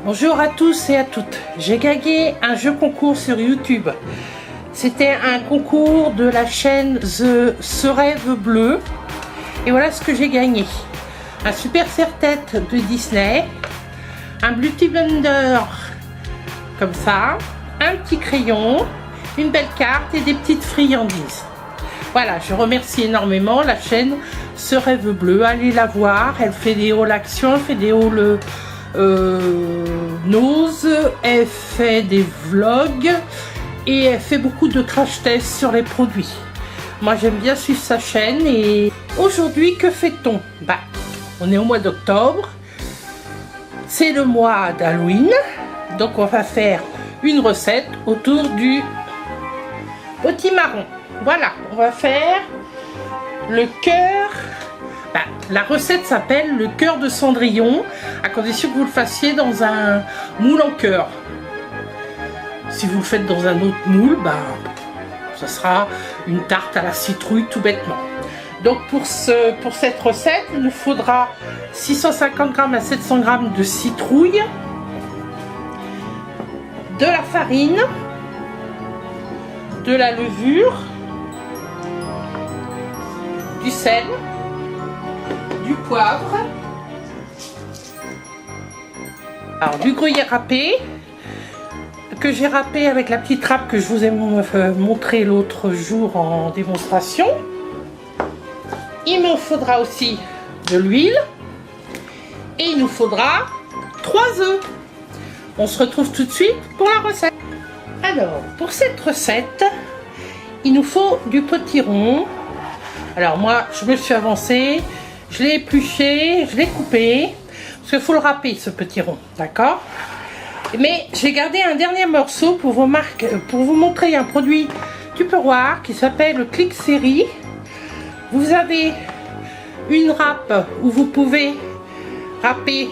Bonjour à tous et à toutes. J'ai gagné un jeu concours sur YouTube. C'était un concours de la chaîne Ce Rêve Bleu. Et voilà ce que j'ai gagné. Un super serre-tête de Disney. Un Beauty Blender comme ça. Un petit crayon. Une belle carte et des petites friandises. Voilà, je remercie énormément la chaîne Ce Rêve Bleu. Allez la voir. Elle fait des hauls actions, elle fait des hauls... nose, elle fait des vlogs et elle fait beaucoup de crash tests sur les produits. Moi j'aime bien suivre sa chaîne. Et aujourd'hui, que fait-on? On est au mois d'octobre, c'est le mois d'Halloween, donc on va faire une recette autour du potimarron. Voilà, on va faire le cœur. La recette s'appelle le cœur de Cendrillon, à condition que vous le fassiez dans un moule en cœur. Si vous le faites dans un autre moule, ça sera une tarte à la citrouille tout bêtement. Donc pour cette recette, il nous faudra 650 g à 700 g de citrouille, de la farine, de la levure, du sel, du poivre, alors du gruyère râpé que j'ai râpé avec la petite râpe que je vous ai montré l'autre jour en démonstration. Il me faudra aussi de l'huile et il nous faudra 3 œufs. On se retrouve tout de suite pour la recette. Alors pour cette recette, il nous faut du potiron. Alors moi je me suis avancée. Je l'ai épluché, je l'ai coupé, parce qu'il faut le râper ce petit rond, d'accord? Mais j'ai gardé un dernier morceau pour vous montrer un produit Tupperware qui s'appelle Click Série. Vous avez une râpe où vous pouvez râper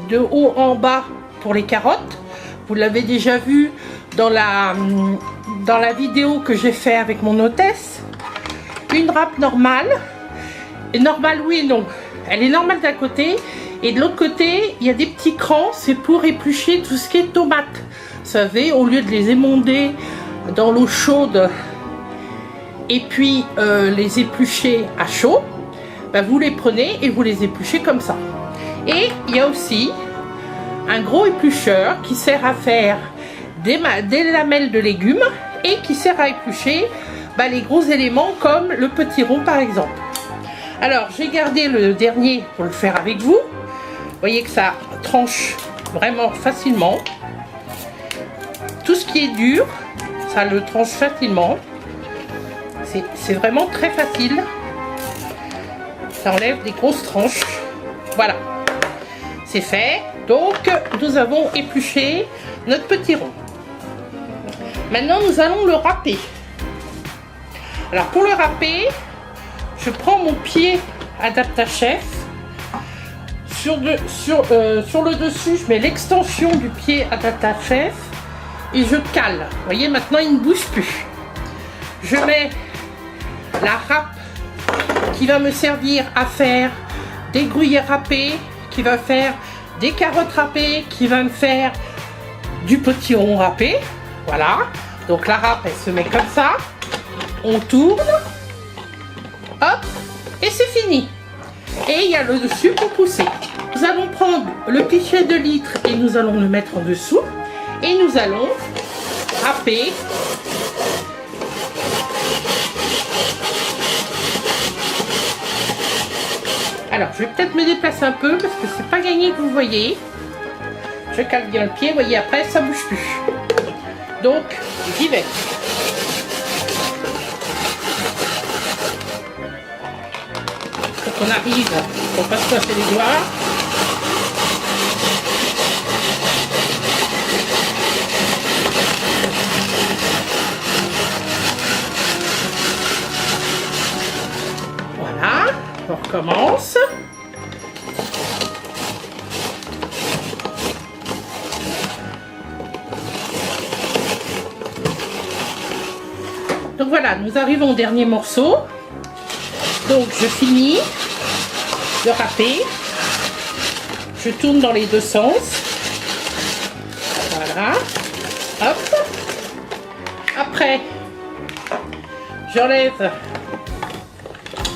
de haut en bas pour les carottes. Vous l'avez déjà vu dans la vidéo que j'ai fait avec mon hôtesse. Une râpe normale. Et normale oui et non. Elle est normale d'un côté et de l'autre côté il y a des petits crans, c'est pour éplucher tout ce qui est tomates. Vous savez, au lieu de les émonder dans l'eau chaude et puis les éplucher à chaud, vous les prenez et vous les épluchez comme ça. Et il y a aussi un gros éplucheur qui sert à faire des lamelles de légumes et qui sert à éplucher les gros éléments comme le potiron par exemple. Alors j'ai gardé le dernier pour le faire avec vous. Vous voyez que ça tranche vraiment facilement. Tout ce qui est dur, ça le tranche facilement. C'est vraiment très facile. Ça enlève des grosses tranches. Voilà, c'est fait. Donc nous avons épluché notre petit rond. Maintenant nous allons le râper. Alors pour le râper, je prends mon pied adapta-chef. Sur le dessus, je mets l'extension du pied adapta-chef et je cale. Vous voyez, maintenant il ne bouge plus. Je mets la râpe qui va me servir à faire des gruyères râpées, qui va faire des carottes râpées, qui va me faire du potiron râpé. Voilà. Donc la râpe, elle se met comme ça. On tourne. Hop, et c'est fini. Et il y a le dessus pour pousser. Nous allons prendre le pichet de litre et nous allons le mettre en dessous. Et nous allons râper. Alors, je vais peut-être me déplacer un peu parce que c'est pas gagné que vous voyez. Je cale bien le pied, vous voyez, après ça bouge plus. Donc, j'y vais. On arrive, on passe passer les doigts. Voilà, on recommence. Donc voilà, nous arrivons au dernier morceau. Donc je finis de râper. Je tourne dans les deux sens. j'enlève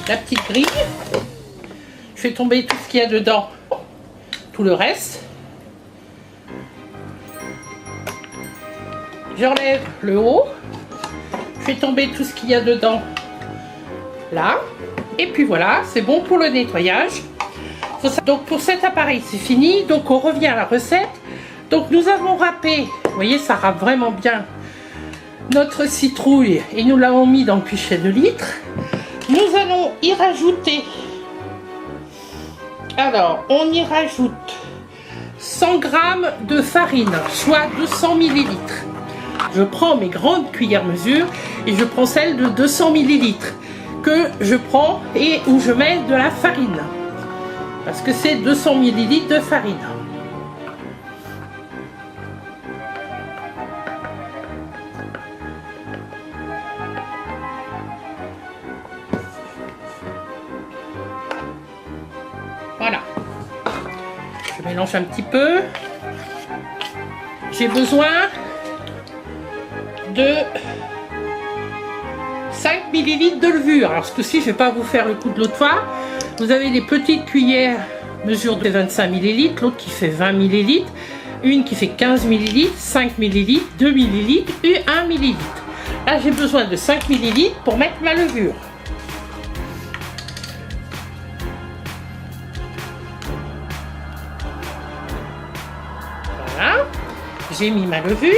la petite grille. Je fais tomber tout ce qu'il y a dedans, tout le reste. J'enlève le haut. Je fais tomber tout ce qu'il y a dedans, là. Et puis voilà, c'est bon pour le nettoyage. Donc pour cet appareil, c'est fini. Donc on revient à la recette. Donc nous avons râpé, vous voyez, ça râpe vraiment bien, notre citrouille et nous l'avons mis dans le pichet de litre. Nous allons y rajouter, alors on y rajoute 100 g de farine, soit 200 ml. Je prends mes grandes cuillères mesure et je prends celle de 200 ml que je prends et où je mets de la farine. Parce que c'est 200 ml de farine. Voilà. Je mélange un petit peu. J'ai besoin de 5 ml de levure. Alors ce coup-ci, je ne vais pas vous faire le coup de l'autre fois. Vous avez des petites cuillères mesure de 25 ml, l'autre qui fait 20 ml, une qui fait 15 ml, 5 ml, 2 ml et 1 ml. Là, j'ai besoin de 5 ml pour mettre ma levure. Voilà, j'ai mis ma levure.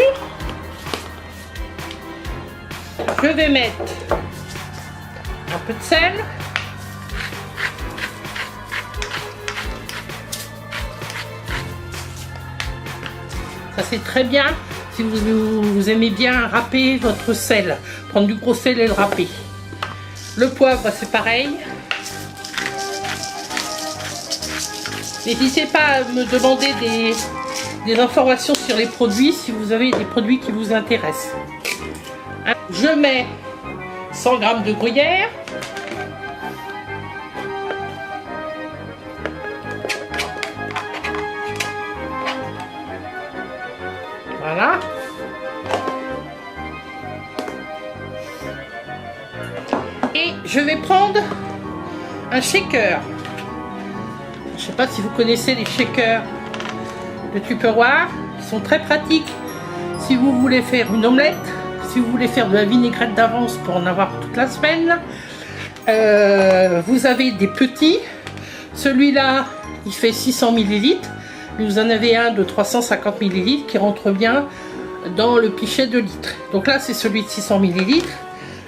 Je vais mettre un peu de sel. Ça c'est très bien si vous aimez bien râper votre sel. Prendre du gros sel et le râper. Le poivre c'est pareil. N'hésitez pas à me demander des informations sur les produits si vous avez des produits qui vous intéressent. Je mets 100 g de gruyère. Voilà. Et je vais prendre un shaker. Je ne sais pas si vous connaissez les shakers de Tupperware. Ils sont très pratiques si vous voulez faire une omelette. Si vous voulez faire de la vinaigrette d'avance pour en avoir toute la semaine, vous avez des petits. Celui-là, il fait 600 ml. Vous en avez un de 350 ml qui rentre bien dans le pichet de litre. Donc là, c'est celui de 600 ml.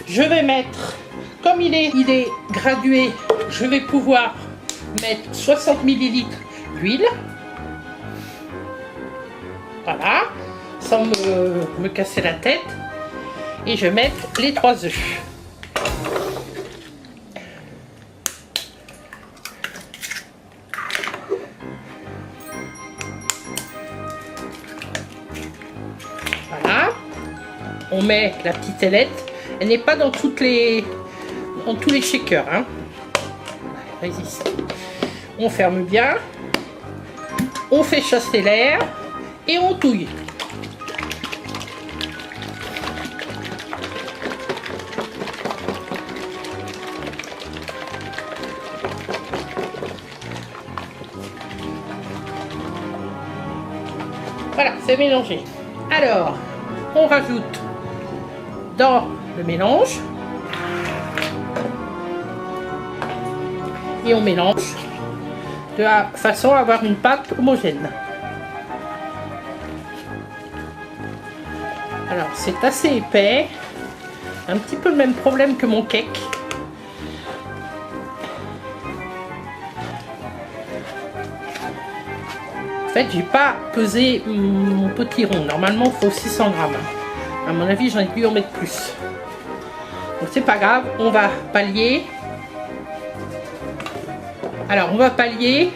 Je vais mettre, comme il est gradué, je vais pouvoir mettre 60 ml d'huile. Voilà, sans me casser la tête. Et je vais mettre les 3 œufs. Voilà. On met la petite ailette. Elle n'est pas dans tous les shakers. Hein. Résiste. On ferme bien. On fait chasser l'air. Et on touille. Voilà, c'est mélangé. Alors, on rajoute dans le mélange et on mélange de façon à avoir une pâte homogène. Alors, c'est assez épais, un petit peu le même problème que mon cake. En fait, j'ai pas pesé mon petit rond. Normalement, il faut 600 g. À mon avis, j'en ai dû en mettre plus. Donc, c'est pas grave. On va pallier. Alors, on va pallier.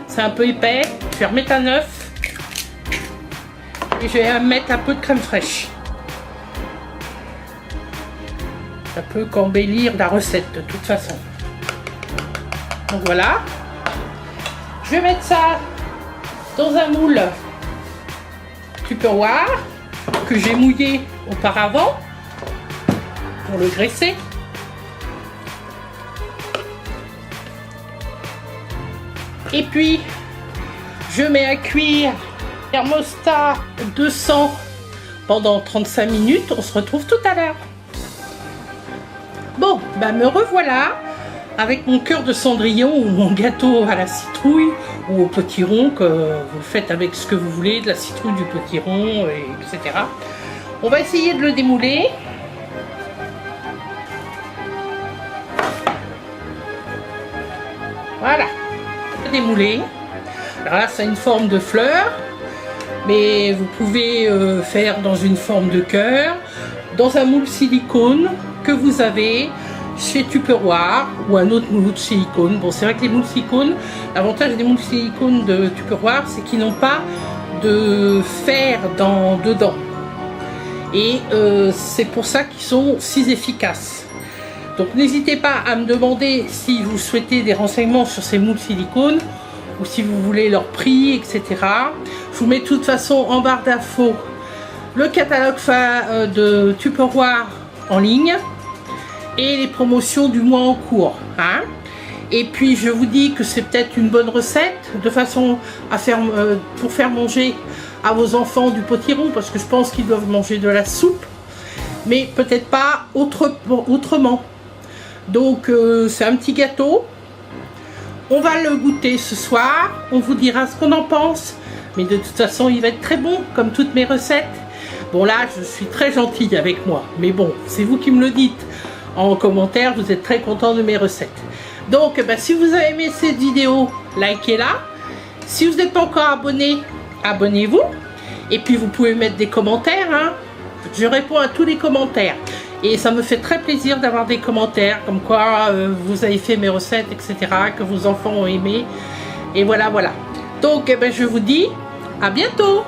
C'est un peu épais. Je vais remettre un œuf. Et je vais mettre un peu de crème fraîche. Ça peut qu'embellir la recette, de toute façon. Donc, voilà. Je vais mettre ça dans un moule Tupperware que j'ai mouillé auparavant. pour le graisser. Et puis, je mets à cuire thermostat 200 pendant 35 minutes. On se retrouve tout à l'heure. Bon, bah me revoilà avec mon cœur de Cendrillon ou mon gâteau à la citrouille ou au potiron, que vous faites avec ce que vous voulez, de la citrouille, du potiron, etc. On va essayer de le démouler. Voilà, démouler. Alors là, c'est une forme de fleur, mais vous pouvez faire dans une forme de cœur, dans un moule silicone que vous avez chez Tupperware ou un autre moule de silicone. Bon, c'est vrai que les moules silicone, l'avantage des moules silicone de Tupperware, c'est qu'ils n'ont pas de fer dedans. Et c'est pour ça qu'ils sont si efficaces. Donc n'hésitez pas à me demander si vous souhaitez des renseignements sur ces moules silicone ou si vous voulez leur prix, etc. Je vous mets de toute façon en barre d'infos le catalogue de Tupperware en ligne et les promotions du mois en cours. Hein. Et puis je vous dis que c'est peut-être une bonne recette de façon à faire pour faire manger à vos enfants du potiron, parce que je pense qu'ils doivent manger de la soupe, mais peut-être pas autrement. Donc c'est un petit gâteau. On va le goûter ce soir, on vous dira ce qu'on en pense, mais de toute façon il va être très bon comme toutes mes recettes. Bon là je suis très gentille avec moi, mais bon c'est vous qui me le dites en commentaire, vous êtes très content de mes recettes. Donc si vous avez aimé cette vidéo, likez-la. Si vous n'êtes pas encore abonné, abonnez-vous. Et puis vous pouvez mettre des commentaires, hein. Je réponds à tous les commentaires. Et ça me fait très plaisir d'avoir des commentaires, comme quoi vous avez fait mes recettes, etc. Que vos enfants ont aimé. Et voilà, voilà. Donc je vous dis à bientôt.